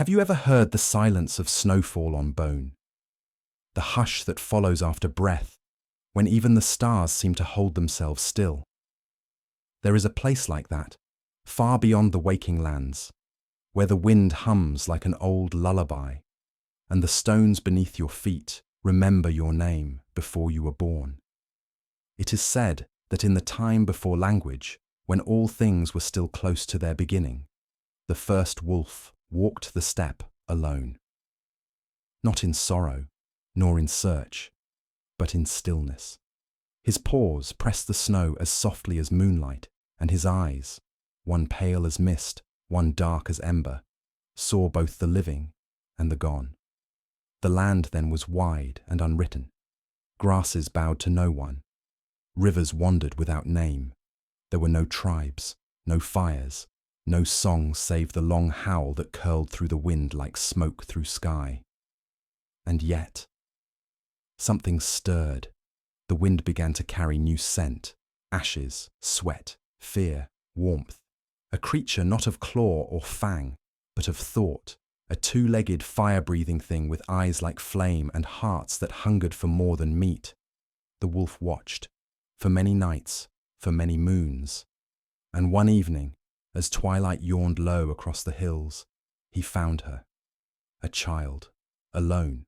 Have you ever heard the silence of snowfall on bone? The hush that follows after breath, when even the stars seem to hold themselves still. There is a place like that, far beyond the waking lands, where the wind hums like an old lullaby, and the stones beneath your feet remember your name before you were born. It is said that in the time before language, when all things were still close to their beginning, the first wolf walked the steppe alone. Not in sorrow, nor in search, but in stillness. His paws pressed the snow as softly as moonlight, and his eyes, one pale as mist, one dark as ember, saw both the living and the gone. The land then was wide and unwritten. Grasses bowed to no one. Rivers wandered without name. There were no tribes, no fires, no songs save the long howl that curled through the wind like smoke through sky. And yet, something stirred. The wind began to carry new scent, ashes, sweat, fear, warmth. A creature not of claw or fang, but of thought, a two-legged fire-breathing thing with eyes like flame and hearts that hungered for more than meat. The wolf watched, for many nights, for many moons. And one evening, as twilight yawned low across the hills, he found her. A child, alone,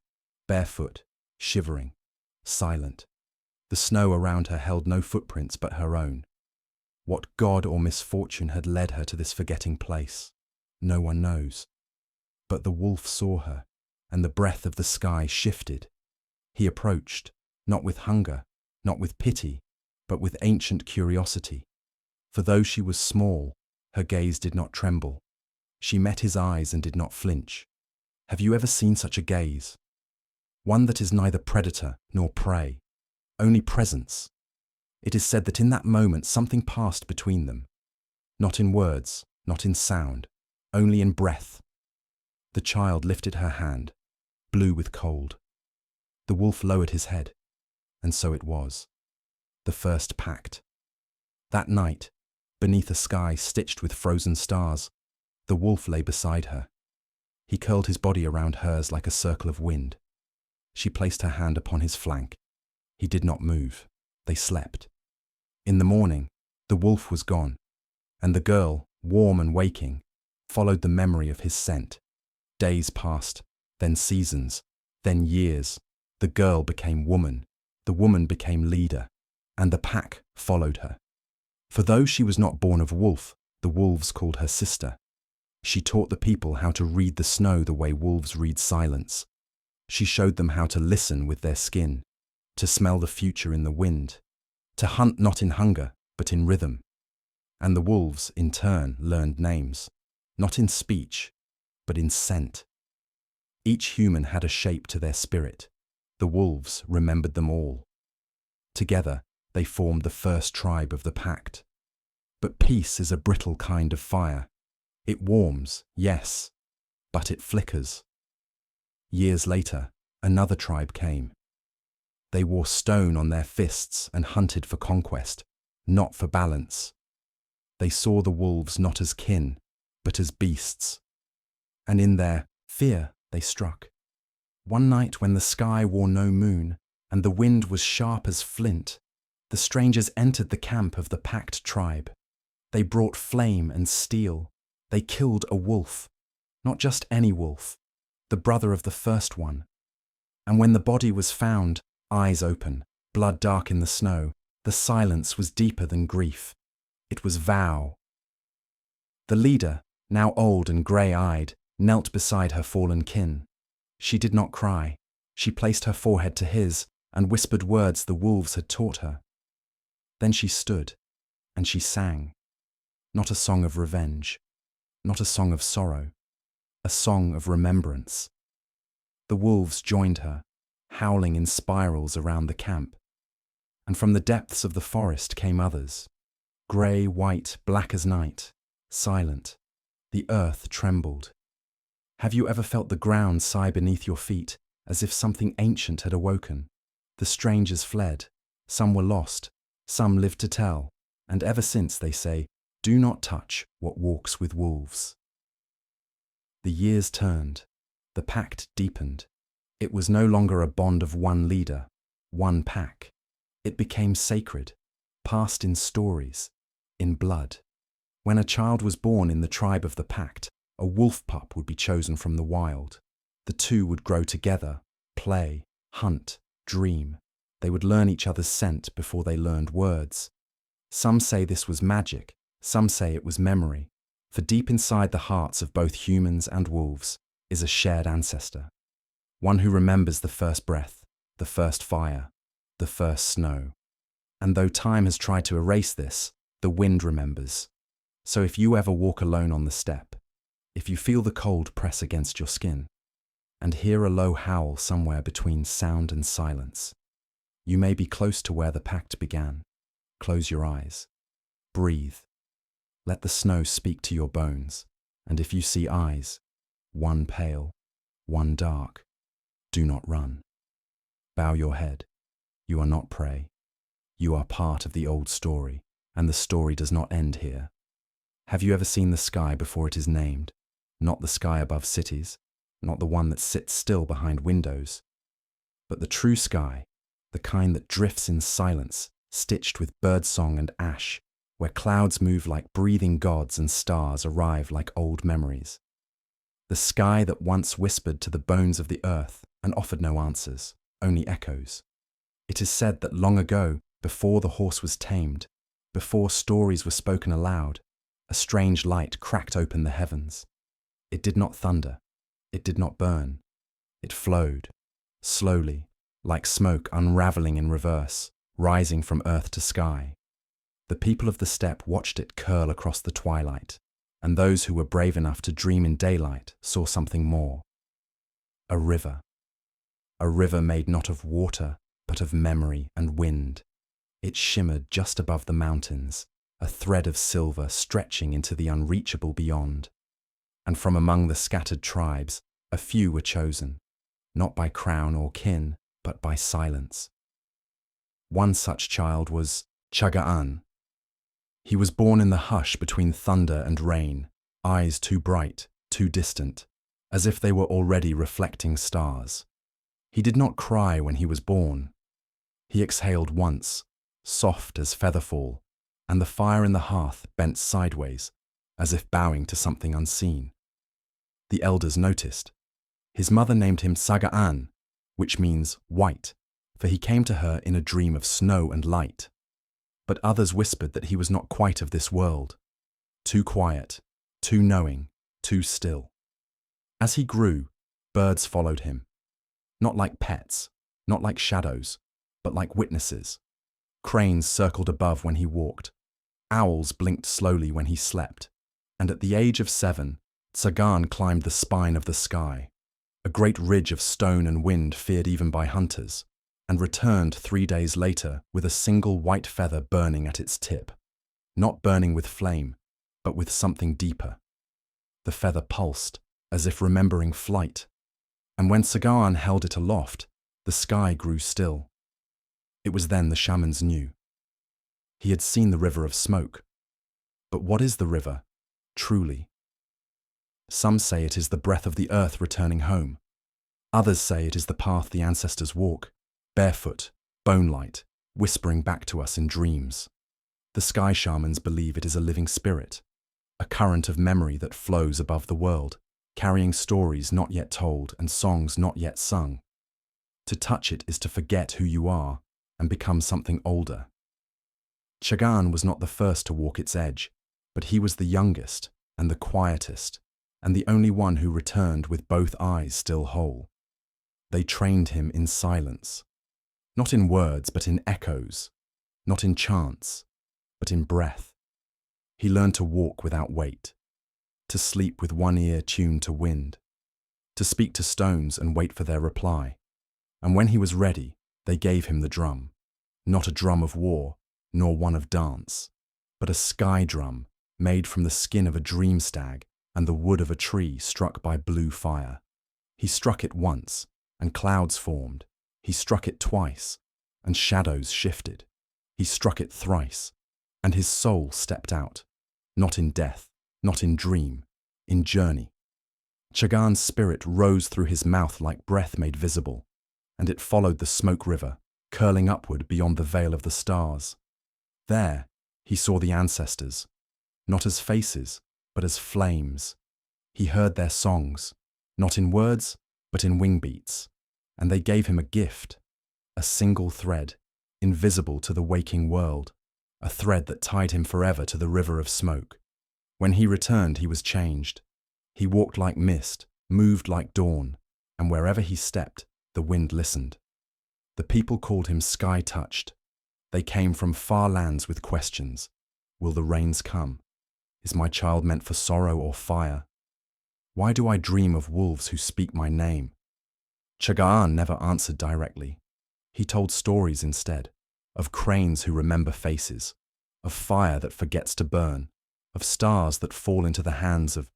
barefoot, shivering, silent. The snow around her held no footprints but her own. What god or misfortune had led her to this forgetting place? No one knows. But the wolf saw her, and the breath of the sky shifted. He approached, not with hunger, not with pity, but with ancient curiosity. For though she was small, her gaze did not tremble. She met his eyes and did not flinch. Have you ever seen such a gaze? One that is neither predator nor prey, only presence. It is said that in that moment something passed between them. Not in words, not in sound, only in breath. The child lifted her hand, blue with cold. The wolf lowered his head, and so it was. The first pact. That night, beneath a sky stitched with frozen stars, the wolf lay beside her. He curled his body around hers like a circle of wind. She placed her hand upon his flank. He did not move. They slept. In the morning, the wolf was gone, and the girl, warm and waking, followed the memory of his scent. Days passed, then seasons, then years. The girl became woman, the woman became leader, and the pack followed her. For though she was not born of wolf, the wolves called her sister. She taught the people how to read the snow the way wolves read silence. She showed them how to listen with their skin, to smell the future in the wind, to hunt not in hunger, but in rhythm. And the wolves, in turn, learned names, not in speech, but in scent. Each human had a shape to their spirit. The wolves remembered them all. Together, they formed the first tribe of the pact. But peace is a brittle kind of fire. It warms, yes, but it flickers. Years later, another tribe came. They wore stone on their fists and hunted for conquest, not for balance. They saw the wolves not as kin, but as beasts. And in their fear they struck. One night when the sky wore no moon and the wind was sharp as flint, the strangers entered the camp of the packed tribe. They brought flame and steel. They killed a wolf, not just any wolf, the brother of the first one. And when the body was found, eyes open, blood dark in the snow, the silence was deeper than grief. It was vow. The leader, now old and grey-eyed, knelt beside her fallen kin. She did not cry. She placed her forehead to his and whispered words the wolves had taught her. Then she stood, and she sang. Not a song of revenge, not a song of sorrow, a song of remembrance. The wolves joined her, howling in spirals around the camp. And from the depths of the forest came others, grey, white, black as night, silent. The earth trembled. Have you ever felt the ground sigh beneath your feet, as if something ancient had awoken? The strangers fled. Some were lost. Some lived to tell. And ever since they say, do not touch what walks with wolves. The years turned. The pact deepened. It was no longer a bond of one leader, one pack. It became sacred, passed in stories, in blood. When a child was born in the tribe of the pact, a wolf pup would be chosen from the wild. The two would grow together, play, hunt, dream. They would learn each other's scent before they learned words. Some say this was magic, some say it was memory, for deep inside the hearts of both humans and wolves is a shared ancestor. One who remembers the first breath, the first fire, the first snow. And though time has tried to erase this, the wind remembers. So if you ever walk alone on the steppe, if you feel the cold press against your skin, and hear a low howl somewhere between sound and silence, you may be close to where the pact began. Close your eyes. Breathe. Let the snow speak to your bones, and if you see eyes, one pale, one dark, do not run. Bow your head. You are not prey. You are part of the old story, and the story does not end here. Have you ever seen the sky before it is named? Not the sky above cities, not the one that sits still behind windows, but the true sky, the kind that drifts in silence, stitched with birdsong and ash, where clouds move like breathing gods and stars arrive like old memories. The sky that once whispered to the bones of the earth and offered no answers, only echoes. It is said that long ago, before the horse was tamed, before stories were spoken aloud, a strange light cracked open the heavens. It did not thunder. It did not burn. It flowed, slowly, like smoke unraveling in reverse, rising from earth to sky. The people of the steppe watched it curl across the twilight, and those who were brave enough to dream in daylight saw something more. A river. A river made not of water, but of memory and wind. It shimmered just above the mountains, a thread of silver stretching into the unreachable beyond. And from among the scattered tribes, a few were chosen, not by crown or kin, but by silence. One such child was Chaga'an. He was born in the hush between thunder and rain, eyes too bright, too distant, as if they were already reflecting stars. He did not cry when he was born. He exhaled once, soft as featherfall, and the fire in the hearth bent sideways, as if bowing to something unseen. The elders noticed. His mother named him Saga'an, which means white, for he came to her in a dream of snow and light. But others whispered that he was not quite of this world. Too quiet, too knowing, too still. As he grew, birds followed him. Not like pets, not like shadows, but like witnesses. Cranes circled above when he walked. Owls blinked slowly when he slept. And at the age of 7, Tsagan climbed the spine of the sky, a great ridge of stone and wind feared even by hunters, and returned 3 days later with a single white feather burning at its tip. Not burning with flame, but with something deeper. The feather pulsed, as if remembering flight, and when Tsagan held it aloft, the sky grew still. It was then the shamans knew. He had seen the river of smoke. But what is the river, truly? Some say it is the breath of the earth returning home. Others say it is the path the ancestors walk, barefoot, bone-light, whispering back to us in dreams. The Sky Shamans believe it is a living spirit, a current of memory that flows above the world, carrying stories not yet told and songs not yet sung. To touch it is to forget who you are and become something older. Chagan was not the first to walk its edge, but he was the youngest and the quietest, and the only one who returned with both eyes still whole. They trained him in silence, not in words but in echoes, not in chants, but in breath. He learned to walk without weight, to sleep with one ear tuned to wind, to speak to stones and wait for their reply. And when he was ready, they gave him the drum, not a drum of war, nor one of dance, but a sky drum made from the skin of a dream stag and the wood of a tree struck by blue fire. He struck it once, and clouds formed. He struck it twice, and shadows shifted. He struck it thrice, and his soul stepped out, not in death, not in dream, in journey. Chagan's spirit rose through his mouth like breath made visible, and it followed the smoke river, curling upward beyond the veil of the stars. There, he saw the ancestors, not as faces, but as flames. He heard their songs, not in words, but in wing beats, and they gave him a gift, a single thread, invisible to the waking world, a thread that tied him forever to the river of smoke. When he returned, he was changed. He walked like mist, moved like dawn, and wherever he stepped, the wind listened. The people called him sky-touched. They came from far lands with questions. Will the rains come? Is my child meant for sorrow or fire? Why do I dream of wolves who speak my name? Chagan never answered directly. He told stories instead, of cranes who remember faces, of fire that forgets to burn, of stars that fall into the hands of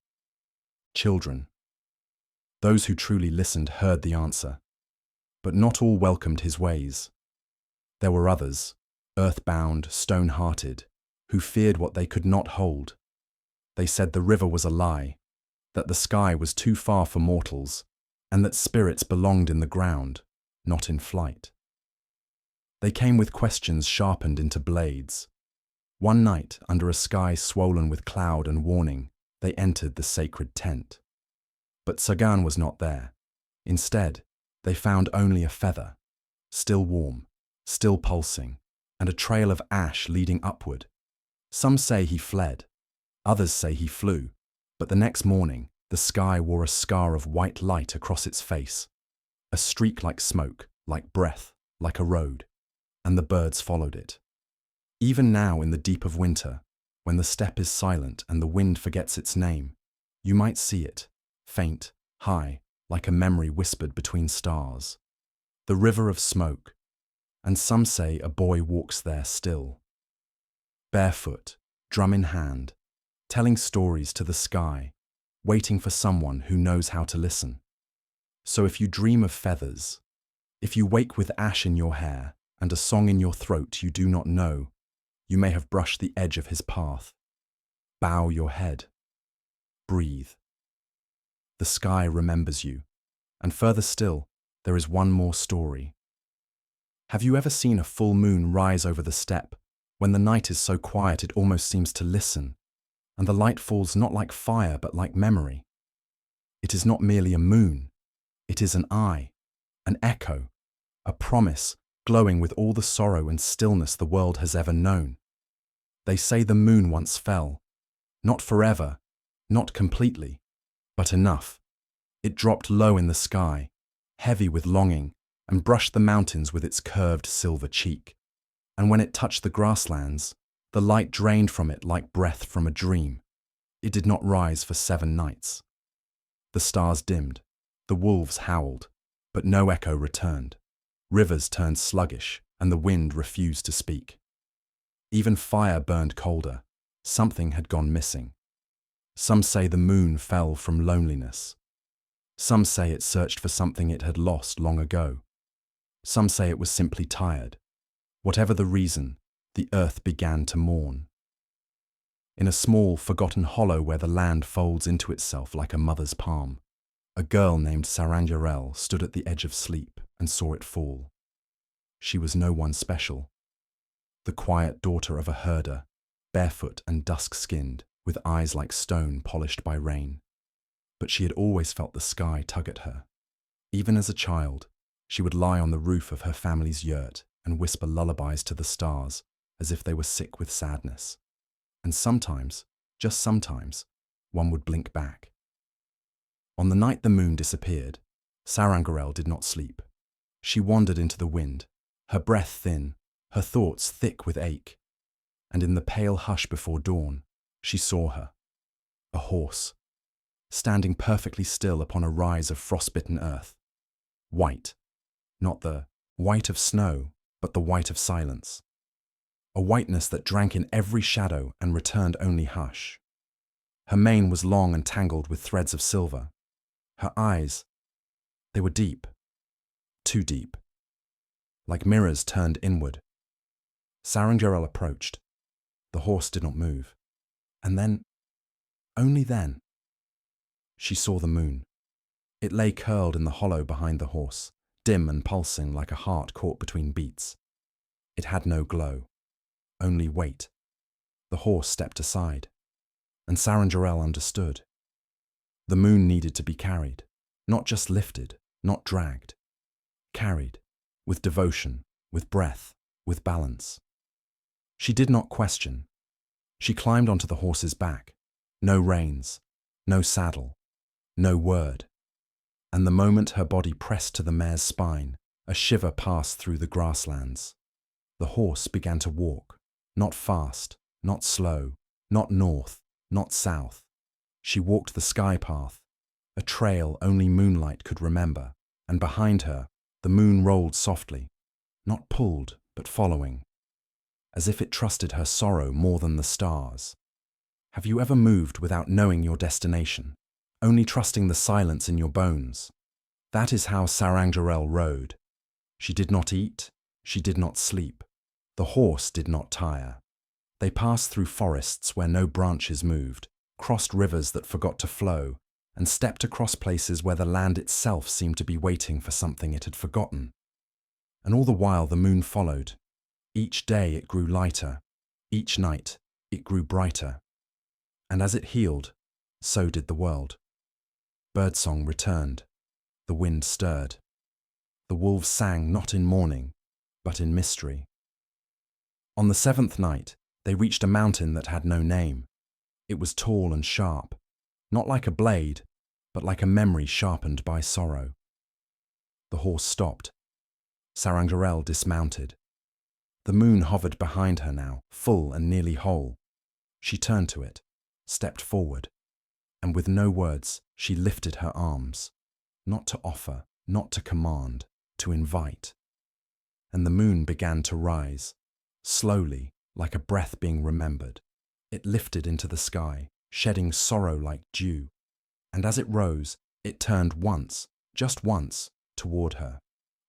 children. Those who truly listened heard the answer, but not all welcomed his ways. There were others, earthbound, stone-hearted, who feared what they could not hold. They said the river was a lie, that the sky was too far for mortals, and that spirits belonged in the ground, not in flight. They came with questions sharpened into blades. One night, under a sky swollen with cloud and warning, they entered the sacred tent. But Chagan was not there. Instead, they found only a feather, still warm, still pulsing, and a trail of ash leading upward. Some say he fled, others say he flew, but the next morning, the sky wore a scar of white light across its face, a streak like smoke, like breath, like a road, and the birds followed it. Even now in the deep of winter, when the steppe is silent and the wind forgets its name, you might see it, faint, high, like a memory whispered between stars. The river of smoke, and some say a boy walks there still. Barefoot, drum in hand, telling stories to the sky, waiting for someone who knows how to listen. So if you dream of feathers, if you wake with ash in your hair and a song in your throat you do not know, you may have brushed the edge of his path. Bow your head. Breathe. The sky remembers you, and further still, there is one more story. Have you ever seen a full moon rise over the steppe, when the night is so quiet it almost seems to listen, and the light falls not like fire but like memory? It is not merely a moon, it is an eye, an echo, a promise glowing with all the sorrow and stillness the world has ever known. They say the moon once fell, not forever, not completely, but enough. It dropped low in the sky, heavy with longing, and brushed the mountains with its curved silver cheek. And when it touched the grasslands, the light drained from it like breath from a dream. It did not rise for 7 nights. The stars dimmed, the wolves howled, but no echo returned. Rivers turned sluggish, and the wind refused to speak. Even fire burned colder. Something had gone missing. Some say the moon fell from loneliness. Some say it searched for something it had lost long ago. Some say it was simply tired. Whatever the reason, the earth began to mourn. In a small, forgotten hollow where the land folds into itself like a mother's palm, a girl named Sarangarel stood at the edge of sleep and saw it fall. She was no one special. The quiet daughter of a herder, barefoot and dusk-skinned, with eyes like stone polished by rain. But she had always felt the sky tug at her. Even as a child, she would lie on the roof of her family's yurt and whisper lullabies to the stars as if they were sick with sadness. And sometimes, just sometimes, one would blink back. On the night the moon disappeared, Sarangarel did not sleep. She wandered into the wind, her breath thin, her thoughts thick with ache. And in the pale hush before dawn, she saw her, a horse, standing perfectly still upon a rise of frostbitten earth. White, not the white of snow, but the white of silence. A whiteness that drank in every shadow and returned only hush. Her mane was long and tangled with threads of silver. Her eyes, they were deep, too deep, like mirrors turned inward. Sarangarel approached. The horse did not move. And then, only then, she saw the moon. It lay curled in the hollow behind the horse, dim and pulsing like a heart caught between beats. It had no glow, only weight. The horse stepped aside, and Saranjarel understood. The moon needed to be carried, not just lifted, not dragged. Carried, with devotion, with breath, with balance. She did not question. She climbed onto the horse's back. No reins, no saddle, no word. And the moment her body pressed to the mare's spine, a shiver passed through the grasslands. The horse began to walk, not fast, not slow, not north, not south. She walked the sky path, a trail only moonlight could remember, and behind her, the moon rolled softly, not pulled, but following, as if it trusted her sorrow more than the stars. Have you ever moved without knowing your destination, only trusting the silence in your bones? That is how Saranjarel rode. She did not eat, she did not sleep. The horse did not tire. They passed through forests where no branches moved, crossed rivers that forgot to flow, and stepped across places where the land itself seemed to be waiting for something it had forgotten. And all the while the moon followed. Each day it grew lighter, each night it grew brighter. And as it healed, so did the world. Birdsong returned, the wind stirred. The wolves sang not in mourning, but in mystery. On the seventh night, they reached a mountain that had no name. It was tall and sharp, not like a blade, but like a memory sharpened by sorrow. The horse stopped. Saranjarel dismounted. The moon hovered behind her now, full and nearly whole. She turned to it, stepped forward, and with no words, she lifted her arms, not to offer, not to command, to invite. And the moon began to rise, slowly, like a breath being remembered. It lifted into the sky, shedding sorrow like dew, and as it rose, it turned once, just once, toward her.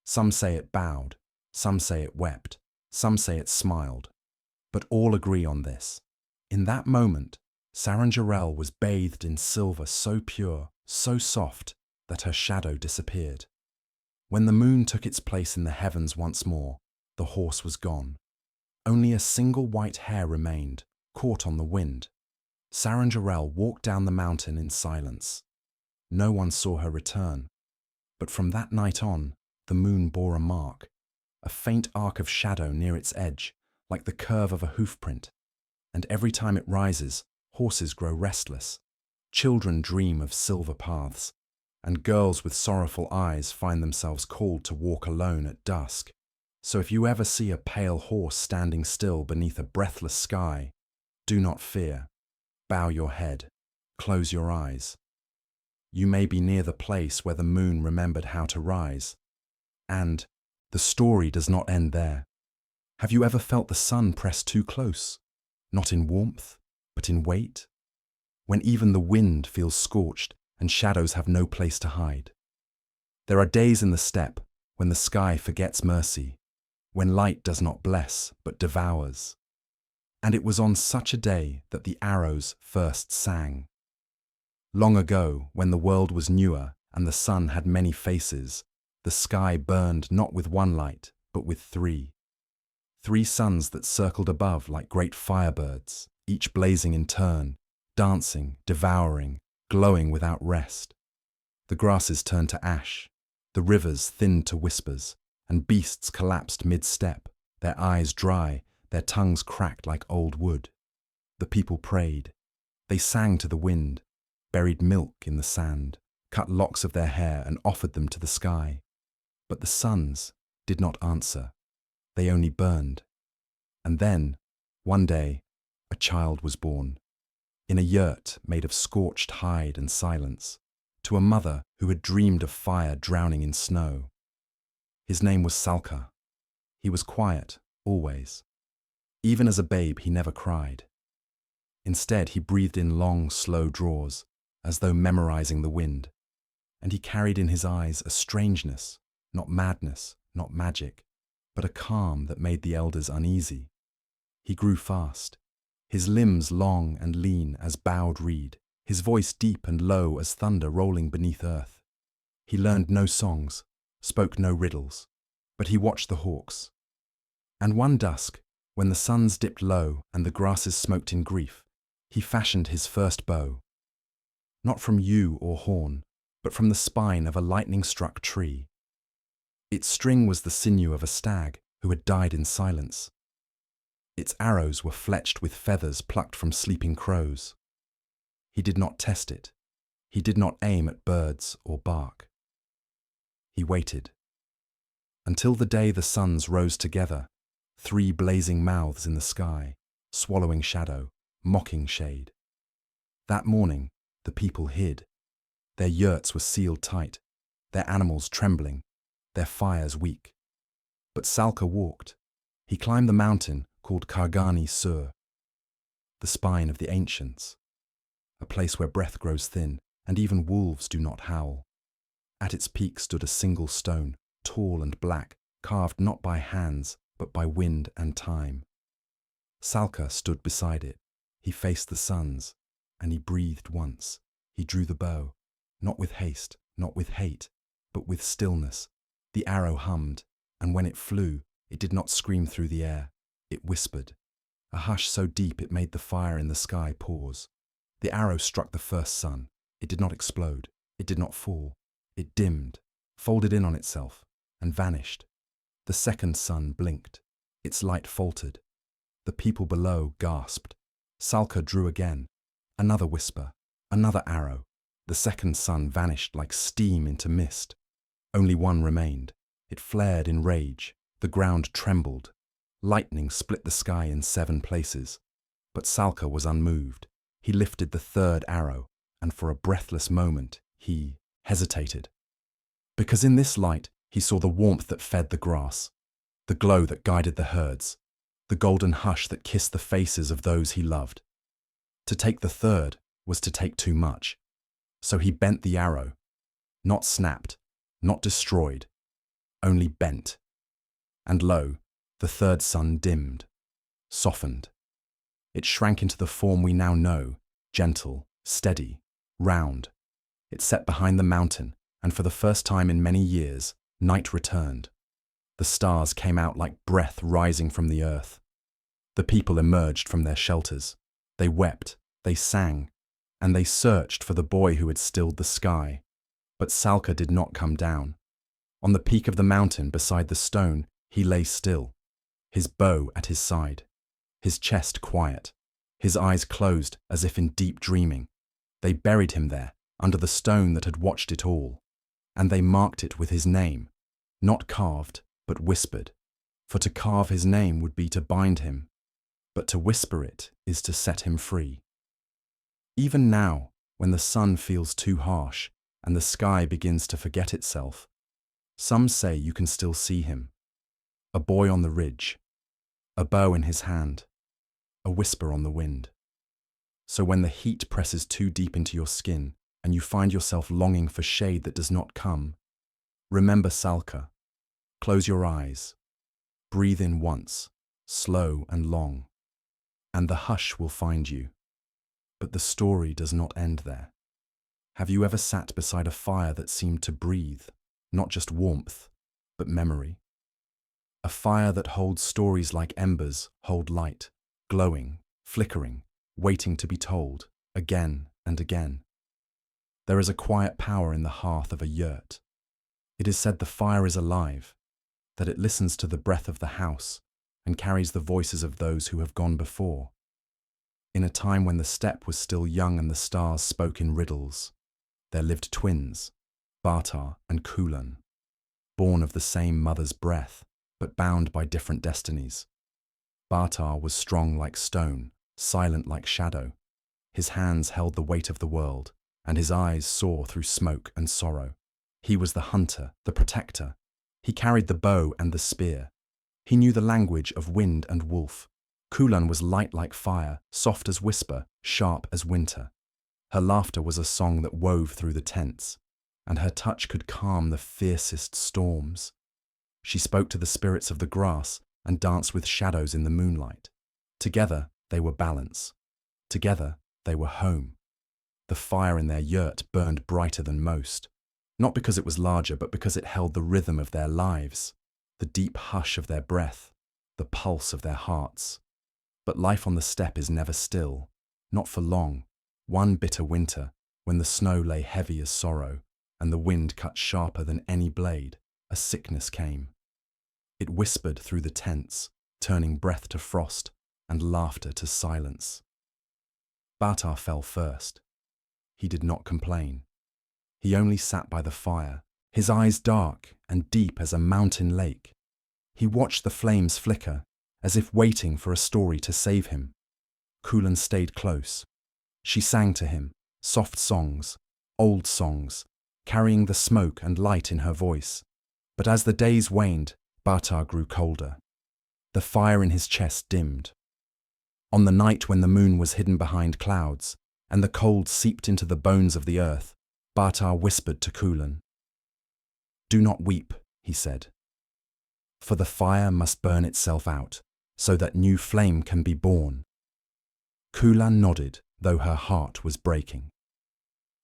Some say it bowed, some say it wept, some say it smiled, but all agree on this. In that moment, Saranjarel was bathed in silver so pure, so soft, that her shadow disappeared. When the moon took its place in the heavens once more, the horse was gone. Only a single white hair remained, caught on the wind. Saranjarel walked down the mountain in silence. No one saw her return, but from that night on, the moon bore a mark, a faint arc of shadow near its edge, like the curve of a hoofprint. And every time it rises, horses grow restless, children dream of silver paths, and girls with sorrowful eyes find themselves called to walk alone at dusk. So if you ever see a pale horse standing still beneath a breathless sky, do not fear. Bow your head, close your eyes. You may be near the place where the moon remembered how to rise. And the story does not end there. Have you ever felt the sun press too close? Not in warmth, but in weight? When even the wind feels scorched and shadows have no place to hide. There are days in the steppe when the sky forgets mercy, when light does not bless but devours. And it was on such a day that the arrows first sang. Long ago, when the world was newer and the sun had many faces, the sky burned not with one light, but with three. 3 suns that circled above like great firebirds, each blazing in turn, dancing, devouring, glowing without rest. The grasses turned to ash, the rivers thinned to whispers, and beasts collapsed mid-step, their eyes dry, their tongues cracked like old wood. The people prayed. They sang to the wind, buried milk in the sand, cut locks of their hair and offered them to the sky. But the suns did not answer. They only burned. And then, one day, a child was born, in a yurt made of scorched hide and silence, to a mother who had dreamed of fire drowning in snow. His name was Salka. He was quiet, always. Even as a babe, he never cried. Instead, he breathed in long, slow draws, as though memorizing the wind, and he carried in his eyes a strangeness, not madness, not magic, but a calm that made the elders uneasy. He grew fast, his limbs long and lean as bowed reed, his voice deep and low as thunder rolling beneath earth. He learned no songs, spoke no riddles, but he watched the hawks. And one dusk, when the suns dipped low and the grasses smoked in grief, he fashioned his first bow. Not from yew or horn, but from the spine of a lightning-struck tree. Its string was the sinew of a stag who had died in silence. Its arrows were fletched with feathers plucked from sleeping crows. He did not test it. He did not aim at birds or bark. He waited. Until the day the suns rose together, 3 blazing mouths in the sky, swallowing shadow, mocking shade. That morning, the people hid. Their yurts were sealed tight, their animals trembling, their fires weak. But Salka walked. He climbed the mountain called Kargani Sur, the spine of the ancients, a place where breath grows thin and even wolves do not howl. At its peak stood a single stone, tall and black, carved not by hands, but by wind and time. Salka stood beside it. He faced the suns, and he breathed once. He drew the bow, not with haste, not with hate, but with stillness. The arrow hummed, and when it flew, it did not scream through the air. It whispered, a hush so deep it made the fire in the sky pause. The arrow struck the first sun. It did not explode. It did not fall. It dimmed, folded in on itself, and vanished. The second sun blinked. Its light faltered. The people below gasped. Salka drew again. Another whisper, another arrow. The second sun vanished like steam into mist. Only one remained. It flared in rage. The ground trembled. Lightning split the sky in 7 places. But Salka was unmoved. He lifted the third arrow, and for a breathless moment he hesitated. Because in this light he saw the warmth that fed the grass, the glow that guided the herds, the golden hush that kissed the faces of those he loved. To take the third was to take too much. So he bent the arrow, not snapped, not destroyed, only bent. And lo, the third sun dimmed, softened. It shrank into the form we now know, gentle, steady, round. It set behind the mountain, and for the first time in many years, night returned. The stars came out like breath rising from the earth. The people emerged from their shelters. They wept, they sang, and they searched for the boy who had stilled the sky. But Salka did not come down. On the peak of the mountain beside the stone, he lay still, his bow at his side, his chest quiet, his eyes closed as if in deep dreaming. They buried him there, under the stone that had watched it all, and they marked it with his name, not carved, but whispered, for to carve his name would be to bind him, but to whisper it is to set him free. Even now, when the sun feels too harsh and the sky begins to forget itself, some say you can still see him, a boy on the ridge, a bow in his hand, a whisper on the wind. So when the heat presses too deep into your skin and you find yourself longing for shade that does not come, remember Salka. Close your eyes. Breathe in once, slow and long, and the hush will find you. But the story does not end there. Have you ever sat beside a fire that seemed to breathe, not just warmth, but memory? A fire that holds stories like embers hold light, glowing, flickering, waiting to be told, again and again. There is a quiet power in the hearth of a yurt. It is said the fire is alive, that it listens to the breath of the house and carries the voices of those who have gone before. In a time when the steppe was still young and the stars spoke in riddles, there lived twins, Bartar and Kulan, born of the same mother's breath, but bound by different destinies. Bartar was strong like stone, silent like shadow. His hands held the weight of the world, and his eyes saw through smoke and sorrow. He was the hunter, the protector. He carried the bow and the spear. He knew the language of wind and wolf. Kulan was light like fire, soft as whisper, sharp as winter. Her laughter was a song that wove through the tents, and her touch could calm the fiercest storms. She spoke to the spirits of the grass and danced with shadows in the moonlight. Together they were balance. Together they were home. The fire in their yurt burned brighter than most. Not because it was larger, but because it held the rhythm of their lives, the deep hush of their breath, the pulse of their hearts. But life on the steppe is never still, not for long. One bitter winter, when the snow lay heavy as sorrow, and the wind cut sharper than any blade, a sickness came. It whispered through the tents, turning breath to frost and laughter to silence. Batar fell first. He did not complain. He only sat by the fire, his eyes dark and deep as a mountain lake. He watched the flames flicker, as if waiting for a story to save him. Kulan stayed close. She sang to him, soft songs, old songs, carrying the smoke and light in her voice. But as the days waned, Batar grew colder. The fire in his chest dimmed. On the night when the moon was hidden behind clouds, and the cold seeped into the bones of the earth, Batar whispered to Kulan. "Do not weep," he said, "for the fire must burn itself out, so that new flame can be born." Kulan nodded, though her heart was breaking.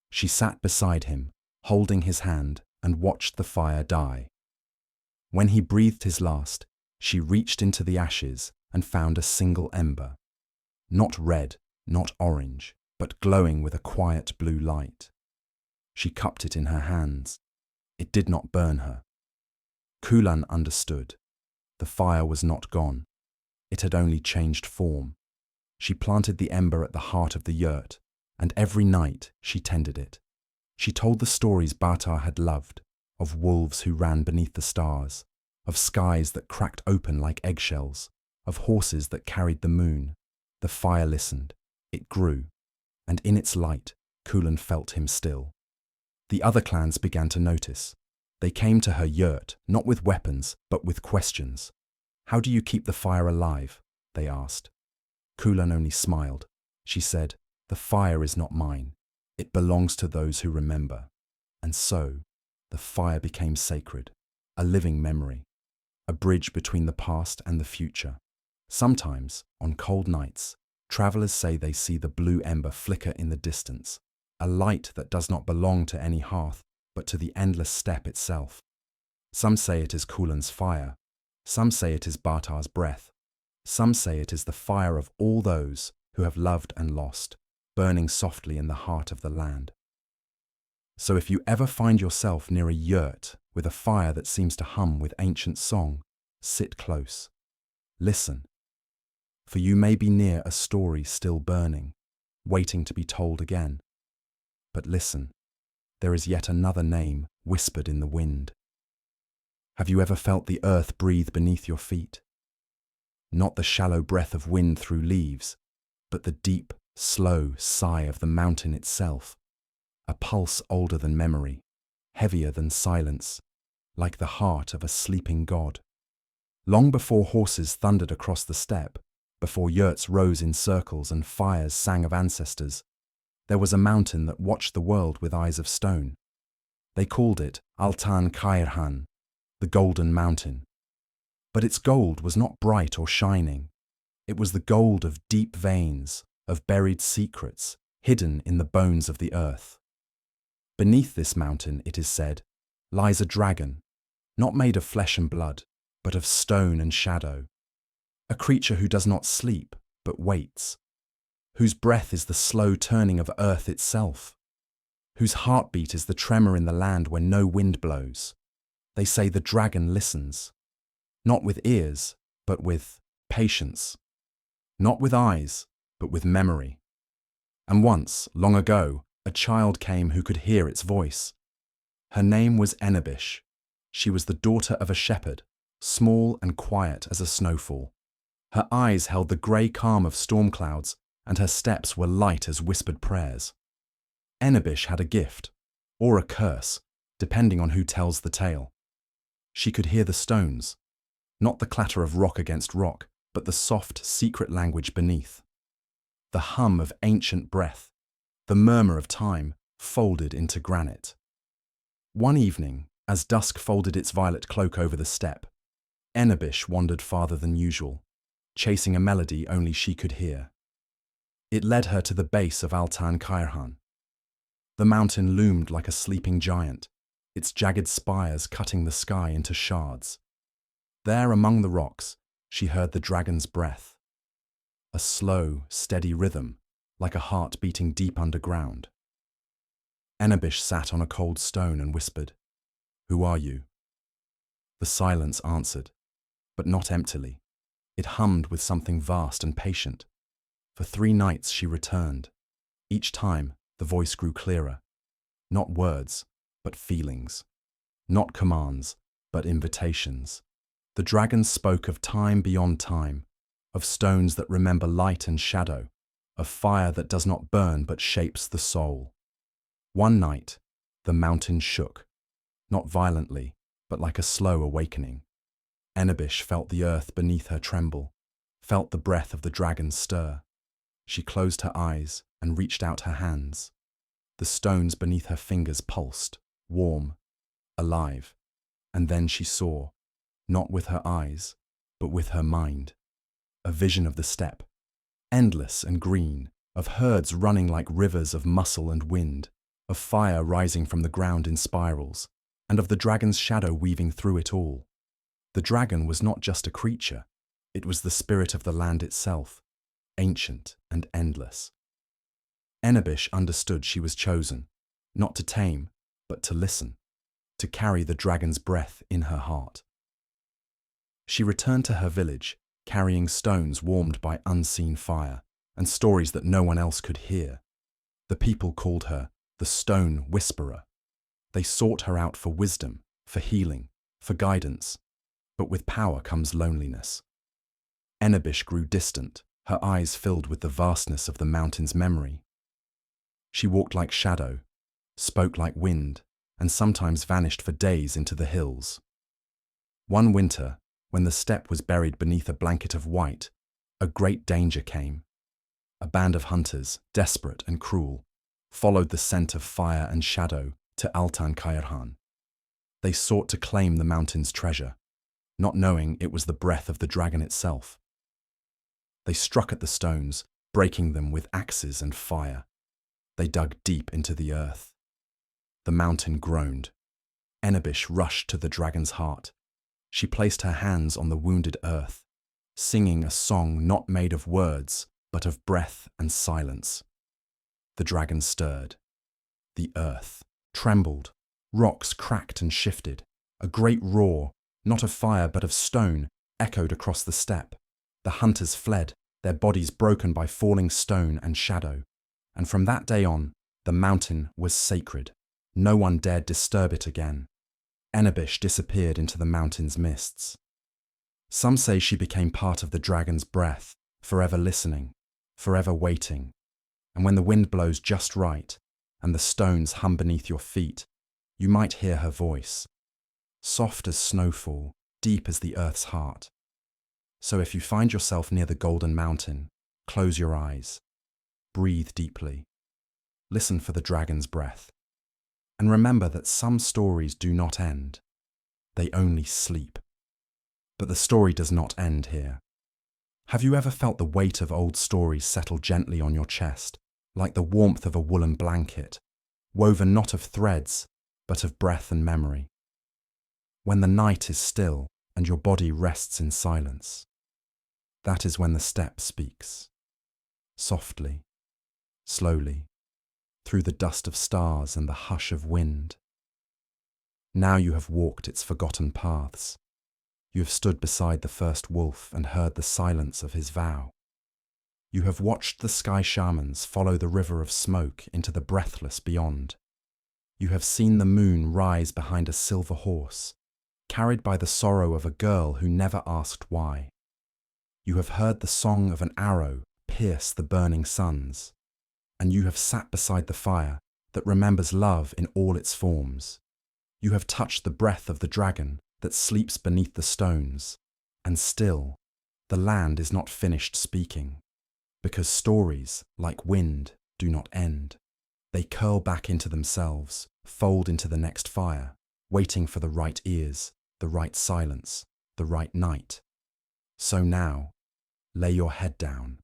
She sat beside him, holding his hand, and watched the fire die. When he breathed his last, she reached into the ashes and found a single ember. Not red, not orange, but glowing with a quiet blue light. She cupped it in her hands. It did not burn her. Kulan understood. The fire was not gone. It had only changed form. She planted the ember at the heart of the yurt, and every night she tended it. She told the stories Batar had loved, of wolves who ran beneath the stars, of skies that cracked open like eggshells, of horses that carried the moon. The fire listened. It grew, and in its light, Kulan felt him still. The other clans began to notice. They came to her yurt, not with weapons, but with questions. "How do you keep the fire alive?" they asked. Kulan only smiled. She said, "The fire is not mine. It belongs to those who remember." And so, the fire became sacred, a living memory, a bridge between the past and the future. Sometimes, on cold nights, travelers say they see the blue ember flicker in the distance, a light that does not belong to any hearth, but to the endless steppe itself. Some say it is Kulan's fire. Some say it is Batar's breath. Some say it is the fire of all those who have loved and lost, burning softly in the heart of the land. So if you ever find yourself near a yurt with a fire that seems to hum with ancient song, sit close. Listen. For you may be near a story still burning, waiting to be told again. But listen, there is yet another name whispered in the wind. Have you ever felt the earth breathe beneath your feet? Not the shallow breath of wind through leaves, but the deep, slow sigh of the mountain itself, a pulse older than memory, heavier than silence, like the heart of a sleeping god. Long before horses thundered across the steppe, before yurts rose in circles and fires sang of ancestors, there was a mountain that watched the world with eyes of stone. They called it Altan Kairhan, the Golden Mountain. But its gold was not bright or shining. It was the gold of deep veins, of buried secrets, hidden in the bones of the earth. Beneath this mountain, it is said, lies a dragon, not made of flesh and blood, but of stone and shadow. A creature who does not sleep, but waits, whose breath is the slow turning of earth itself, whose heartbeat is the tremor in the land when no wind blows. They say the dragon listens, not with ears, but with patience, not with eyes, but with memory. And once, long ago, a child came who could hear its voice. Her name was Enebish. She was the daughter of a shepherd, small and quiet as a snowfall. Her eyes held the grey calm of storm clouds, and her steps were light as whispered prayers. Enebish had a gift, or a curse, depending on who tells the tale. She could hear the stones, not the clatter of rock against rock, but the soft, secret language beneath. The hum of ancient breath, the murmur of time, folded into granite. One evening, as dusk folded its violet cloak over the steppe, Enebish wandered farther than usual, chasing a melody only she could hear. It led her to the base of Altan Kairhan. The mountain loomed like a sleeping giant, its jagged spires cutting the sky into shards. There among the rocks, she heard the dragon's breath, a slow, steady rhythm, like a heart beating deep underground. Enebish sat on a cold stone and whispered, "Who are you?" The silence answered, but not emptily. It hummed with something vast and patient. For 3 nights she returned. Each time, the voice grew clearer. Not words, but feelings. Not commands, but invitations. The dragon spoke of time beyond time, of stones that remember light and shadow, of fire that does not burn but shapes the soul. One night, the mountain shook, not violently, but like a slow awakening. Enebish felt the earth beneath her tremble, felt the breath of the dragon stir. She closed her eyes and reached out her hands. The stones beneath her fingers pulsed, warm, alive. And then she saw, not with her eyes, but with her mind, a vision of the steppe, endless and green, of herds running like rivers of muscle and wind, of fire rising from the ground in spirals, and of the dragon's shadow weaving through it all. The dragon was not just a creature, it was the spirit of the land itself, ancient and endless. Enebish understood she was chosen, not to tame, but to listen, to carry the dragon's breath in her heart. She returned to her village, carrying stones warmed by unseen fire, and stories that no one else could hear. The people called her the Stone Whisperer. They sought her out for wisdom, for healing, for guidance. But with power comes loneliness. Enebish grew distant, her eyes filled with the vastness of the mountain's memory. She walked like shadow, spoke like wind, and sometimes vanished for days into the hills. One winter, when the steppe was buried beneath a blanket of white, a great danger came. A band of hunters, desperate and cruel, followed the scent of fire and shadow to Altan Khairhan. They sought to claim the mountain's treasure, not knowing it was the breath of the dragon itself. They struck at the stones, breaking them with axes and fire. They dug deep into the earth. The mountain groaned. Enebish rushed to the dragon's heart. She placed her hands on the wounded earth, singing a song not made of words, but of breath and silence. The dragon stirred. The earth trembled. Rocks cracked and shifted. A great roar, not of fire but of stone, echoed across the steppe. The hunters fled, their bodies broken by falling stone and shadow. And from that day on, the mountain was sacred. No one dared disturb it again. Enebish disappeared into the mountain's mists. Some say she became part of the dragon's breath, forever listening, forever waiting. And when the wind blows just right, and the stones hum beneath your feet, you might hear her voice. Soft as snowfall, deep as the earth's heart. So if you find yourself near the Golden Mountain, close your eyes. Breathe deeply. Listen for the dragon's breath. And remember that some stories do not end. They only sleep. But the story does not end here. Have you ever felt the weight of old stories settle gently on your chest, like the warmth of a woolen blanket, woven not of threads, but of breath and memory? When the night is still and your body rests in silence, that is when the steppe speaks. Softly, slowly, through the dust of stars and the hush of wind. Now you have walked its forgotten paths. You have stood beside the first wolf and heard the silence of his vow. You have watched the Sky Shamans follow the river of smoke into the breathless beyond. You have seen the moon rise behind a silver horse, carried by the sorrow of a girl who never asked why. You have heard the song of an arrow pierce the burning suns, and you have sat beside the fire that remembers love in all its forms. You have touched the breath of the dragon that sleeps beneath the stones, and still, the land is not finished speaking, because stories, like wind, do not end. They curl back into themselves, fold into the next fire, waiting for the right ears, the right silence, the right night. So now, lay your head down.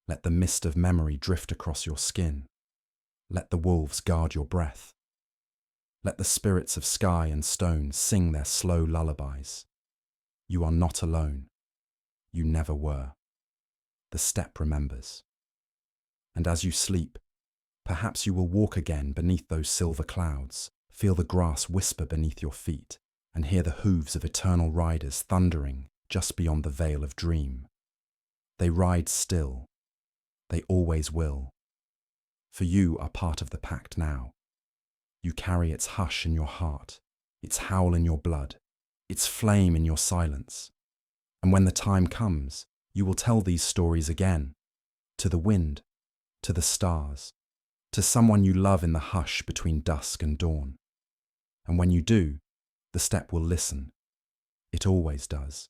Let the mist of memory drift across your skin. Let the wolves guard your breath. Let the spirits of sky and stone sing their slow lullabies. You are not alone. You never were. The steppe remembers. And as you sleep, perhaps you will walk again beneath those silver clouds, feel the grass whisper beneath your feet, and hear the hooves of eternal riders thundering just beyond the veil of dream. They ride still. They always will. For you are part of the pact now. You carry its hush in your heart, its howl in your blood, its flame in your silence. And when the time comes, you will tell these stories again, to the wind, to the stars, to someone you love in the hush between dusk and dawn. And when you do, the steppe will listen. It always does.